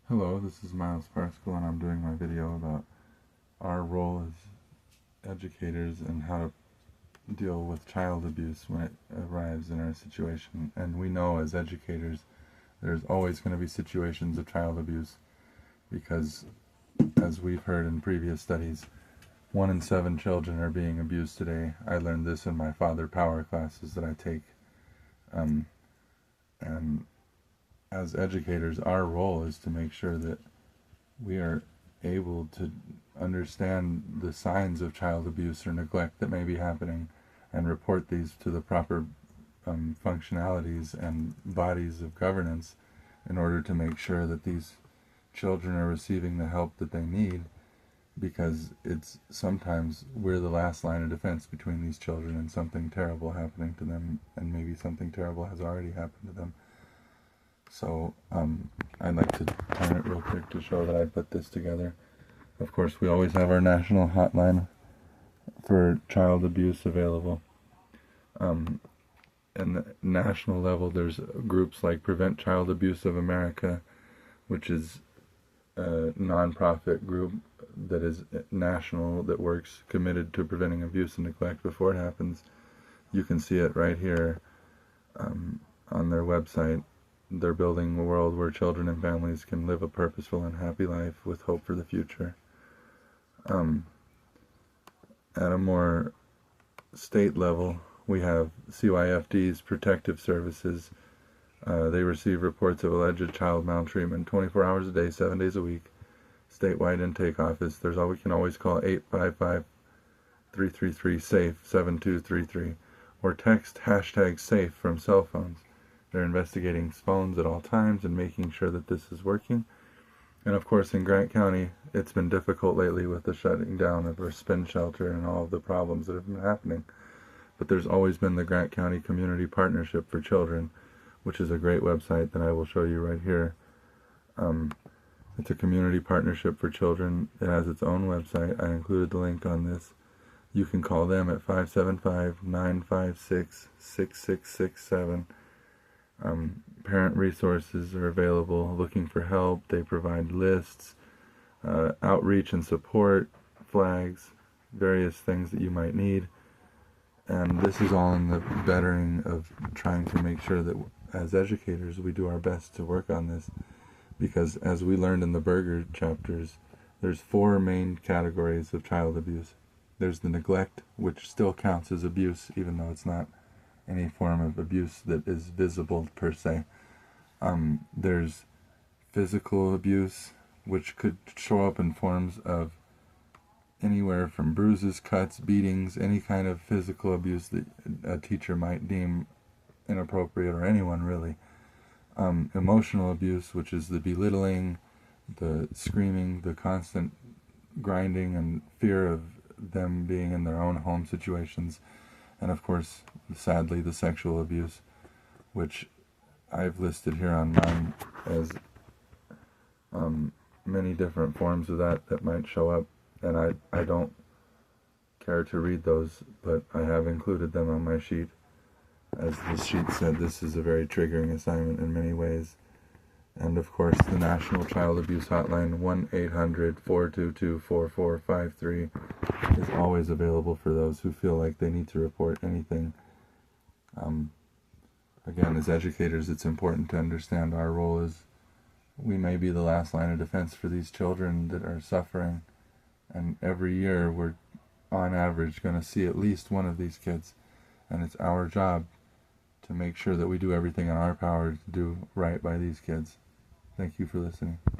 Hello, this is Miles Parscale, and I'm doing my video about our role as educators and how to deal with child abuse when it arrives in our situation. And we know as educators there's always going to be situations of child abuse because, as we've heard in previous studies, 1 in 7 children are being abused today. I learned this in my father power classes that I take. And as educators, our role is to make sure that we are able to understand the signs of child abuse or neglect that may be happening and report these to the proper functionalities and bodies of governance in order to make sure that these children are receiving the help that they need, because it's sometimes we're the last line of defense between these children and something terrible happening to them, and maybe something terrible has already happened to them. So I'd like to turn it real quick to show that I put this together. Of course, we always have our national hotline for child abuse available. And the national level, there's groups like Prevent Child Abuse of America, which is a non-profit group that is national, that works committed to preventing abuse and neglect before it happens. You can see it right here on their website. They're building a world where children and families can live a purposeful and happy life with hope for the future. At a more state level, we have CYFD's Protective Services. They receive reports of alleged child maltreatment 24 hours a day, 7 days a week. Statewide intake office. We can always call 855-333-SAFE 7233 or text #SAFE from cell phones. They're investigating phones at all times and making sure that this is working. And of course, in Grant County, it's been difficult lately with the shutting down of our spin shelter and all of the problems that have been happening. But there's always been the Grant County Community Partnership for Children, which is a great website that I will show you right here. It's a community partnership for children. It has its own website. I included the link on this. You can call them at 575-956-6667. Parent resources are available, looking for help. They provide lists, outreach and support, flags, various things that you might need. And this is all in the bettering of trying to make sure that as educators we do our best to work on this, because as we learned in the Berger chapters, there's 4 main categories of child abuse. There's the neglect, which still counts as abuse even though it's not any form of abuse that is visible per se. There's physical abuse, which could show up in forms of anywhere from bruises, cuts, beatings, any kind of physical abuse that a teacher might deem inappropriate, or anyone really. Emotional abuse, which is the belittling, the screaming, the constant grinding and fear of them being in their own home situations. And of course, sadly, the sexual abuse, which I've listed here on mine as many different forms of that might show up. And I don't care to read those, but I have included them on my sheet. As the sheet said, this is a very triggering assignment in many ways. And of course, the National Child Abuse Hotline, 1-800-422-4453, is always available for those who feel like they need to report anything. Again, as educators, it's important to understand our role is we may be the last line of defense for these children that are suffering. And every year, we're on average going to see at least one of these kids. And it's our job to make sure that we do everything in our power to do right by these kids. Thank you for listening.